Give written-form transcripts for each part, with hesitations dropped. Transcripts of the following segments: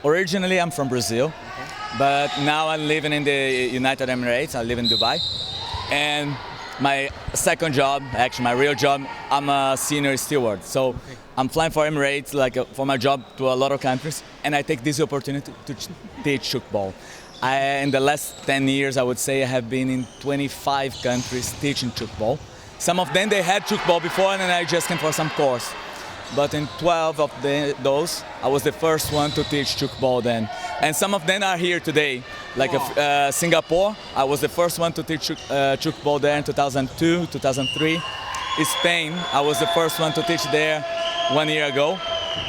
Originally, I'm from Brazil, but now I'm living in the United Emirates. I live in Dubai, and my second job, actually my real job, I'm a senior steward. So I'm flying for Emirates, for my job, to a lot of countries, and I take this opportunity to teach football. In the last 10 years, I would say I have been in 25 countries teaching football. Some of them they had football before, and I just came for some course. But in 12 of those, I was the first one to teach football then. And some of them are here today. Singapore, I was the first one to teach football there in 2002, 2003. Spain, I was the first one to teach there 1 year ago.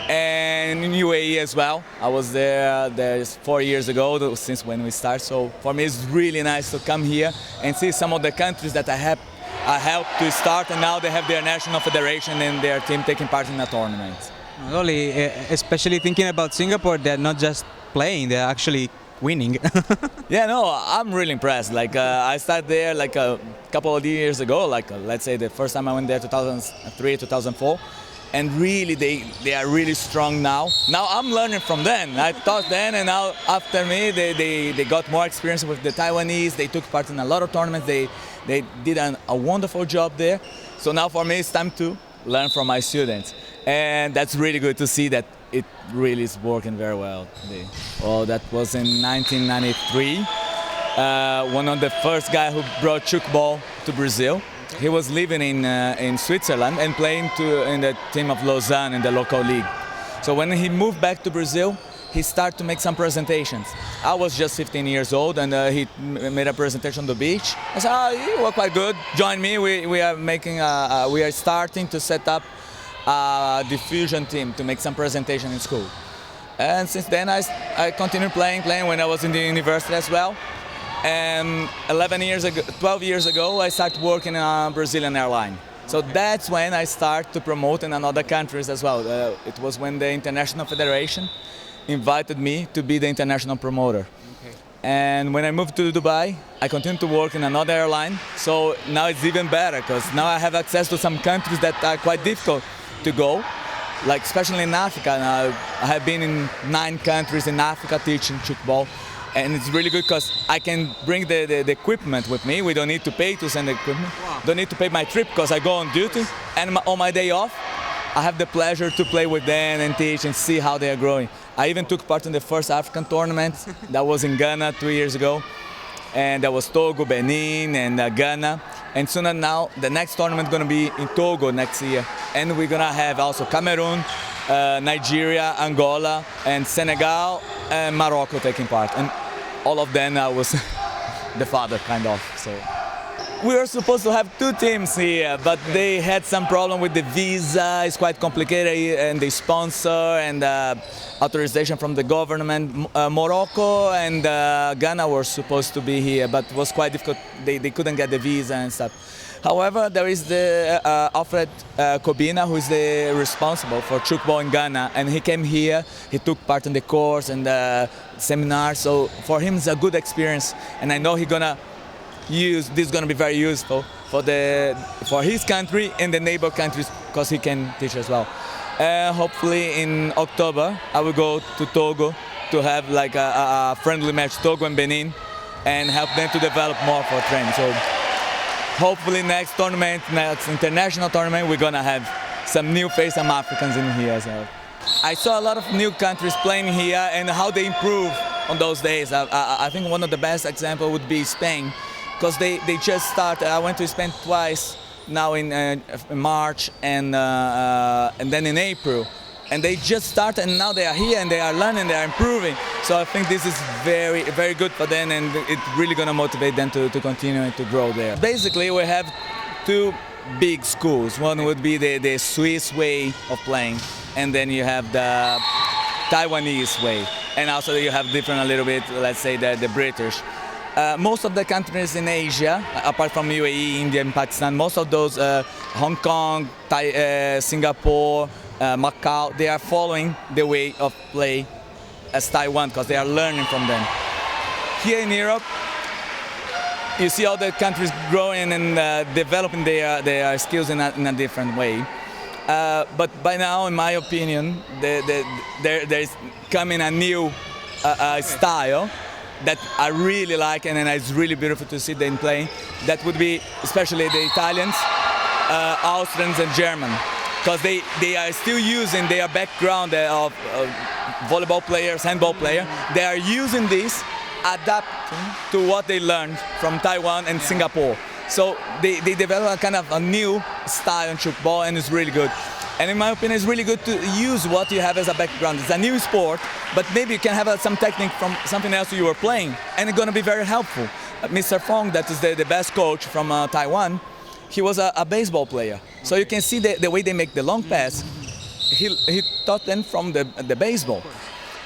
And in UAE as well, I was there 4 years ago, since when we started. So for me, it's really nice to come here and see some of the countries that I helped to start, and now they have their national federation and their team taking part in a tournament. Really, especially thinking about Singapore, they're not just playing, they're actually winning. Yeah, no, I'm really impressed. I started there a couple of years ago, let's say the first time I went there 2003, 2004. And really, they are really strong now. Now I'm learning from them. I taught them, and now after me, they got more experience with the Taiwanese. They took part in a lot of tournaments. They did a wonderful job there. So now for me, it's time to learn from my students. And that's really good to see that it really is working very well today. Well, that was in 1993. One of the first guys who brought football to Brazil. He was living in Switzerland and playing in the team of Lausanne in the local league. So when he moved back to Brazil, he started to make some presentations. I was just 15 years old, and he made a presentation on the beach. I said, "Oh, you were quite good. Join me. We are starting to set up a diffusion team to make some presentation in school." And since then, I continued playing when I was in the university as well. And 12 years ago, I started working on a Brazilian airline. So that's when I started to promote in other countries as well. It was when the International Federation invited me to be the international promoter. Okay. And when I moved to Dubai, I continued to work in another airline. So now it's even better, because now I have access to some countries that are quite difficult to go, especially in Africa. I have been in 9 countries in Africa teaching football. And it's really good because I can bring the equipment with me. We don't need to pay to send the equipment. Wow. Don't need to pay my trip because I go on duty. And on my day off, I have the pleasure to play with them and teach and see how they are growing. I even took part in the first African tournament that was in Ghana 2 years ago. And that was Togo, Benin, and Ghana. And soon now, the next tournament is going to be in Togo next year. And we're going to have also Cameroon, Nigeria, Angola, and Senegal, and Morocco taking part. And all of them I was the father, kind of. So we were supposed to have 2 teams here, but they had some problem with the visa. It's quite complicated, and the sponsor and authorization from the government. Morocco and Ghana were supposed to be here, but it was quite difficult. They couldn't get the visa and stuff. However, there is the Alfred Kobina, who is the responsible for football in Ghana, and he came here. He took part in the course and the seminar. So for him, it's a good experience, and I know he's gonna use this. Gonna be very useful for his country and the neighbor countries, because he can teach as well. Hopefully in October, I will go to Togo to have a friendly match, Togo and Benin, and help them to develop more for training. So hopefully next international tournament, we're gonna have some new faces, some Africans in here as well. I saw a lot of new countries playing here and how they improve on those days. I think one of the best examples would be Spain, because they just started. I went to Spain twice now in March and then in April. And they just started, and now they are here and they are learning, they are improving. So I think this is very, very good for them, and it's really going to motivate them to continue and to grow there. Basically, we have 2 big schools. One would be the Swiss way of playing, and then you have the Taiwanese way. And also you have different a little bit, let's say, the British. Most of the countries in Asia, apart from UAE, India, and Pakistan, most of those, Hong Kong, Singapore, Macau, they are following the way of play as Taiwan, because they are learning from them. Here in Europe, you see all the countries growing and developing their skills in a different way. But by now, in my opinion, there's coming a new style that I really like, and it's really beautiful to see them playing. That would be especially the Italians, Austrians, and Germans, because they are still using their background of volleyball players, handball players. They are using this, adapting to what they learned from Taiwan and Singapore. So they develop a kind of a new style in choke ball, and it's really good. And in my opinion, it's really good to use what you have as a background. It's a new sport, but maybe you can have some technique from something else you were playing, and it's going to be very helpful. Mr. Fong, that is the best coach from Taiwan, he was a baseball player. So you can see the way they make the long pass. He taught them from the baseball.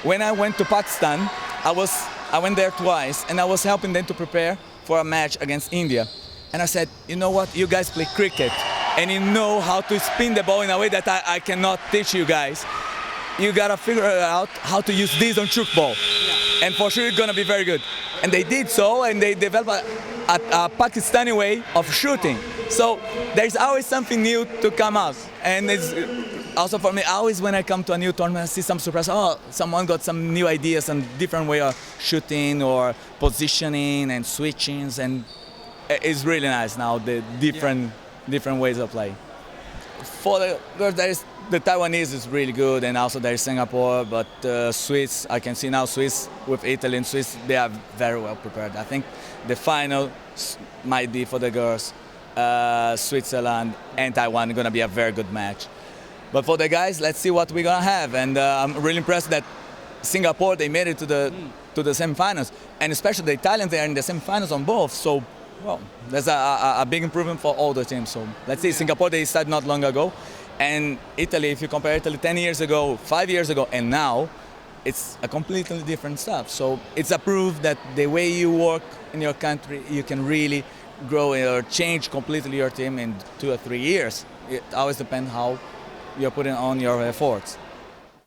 When I went to Pakistan, I went there twice, and I was helping them to prepare for a match against India. And I said, you know what, you guys play cricket, and you know how to spin the ball in a way that I cannot teach you guys. You gotta figure out how to use this on choke ball. Yeah. And for sure it's gonna be very good. And they did so, and they developed a Pakistani way of shooting. So there's always something new to come out. And it's also for me, always when I come to a new tournament, I see some surprise. Oh, someone got some new ideas and different way of shooting or positioning and switchings, and it's really nice now, the different ways of playing. For the Taiwanese is really good, and also there is Singapore, but Swiss, I can see now Swiss with Italy and Swiss, they are very well prepared. I think the final might be for the girls, Switzerland and Taiwan, going to be a very good match. But for the guys, let's see what we're going to have. And I'm really impressed that Singapore, they made it to the semifinals, and especially the Italians, they are in the semifinals on both. So, well, there's a big improvement for all the teams. So let's see, Singapore, they started not long ago. And Italy, if you compare Italy 10 years ago, 5 years ago, and now, it's a completely different stuff. So it's a proof that the way you work in your country, you can really grow or change completely your team in 2 or 3 years. It always depends how you're putting on your efforts.